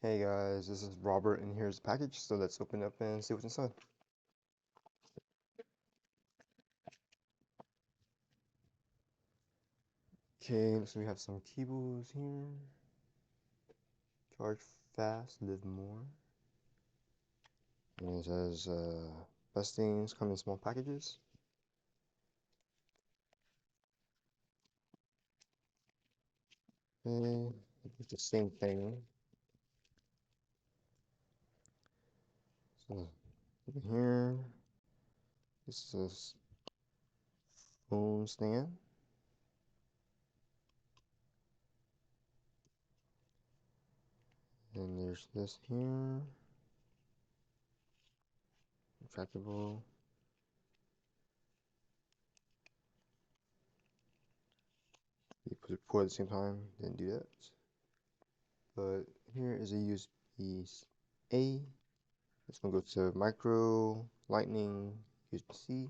Hey guys, this is Robert and here's the package, so let's open it up and see what's inside. Okay, so we have some cables here. Charge fast, live more. And it says, best things come in small packages. Okay, it's the same thing. So, over here, this is phone stand. And there's this here. Retractable. You put it at the same time, didn't do that. But here is a USB-A. This one goes to micro, lightning, USB-C.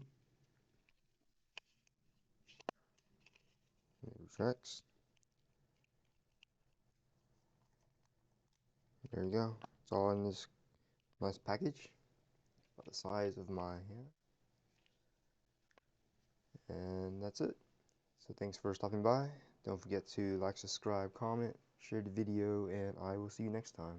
It retracts. There you go. It's all in this nice package, about the size of my hand. And that's it. So thanks for stopping by. Don't forget to like, subscribe, comment, share the video, and I will see you next time.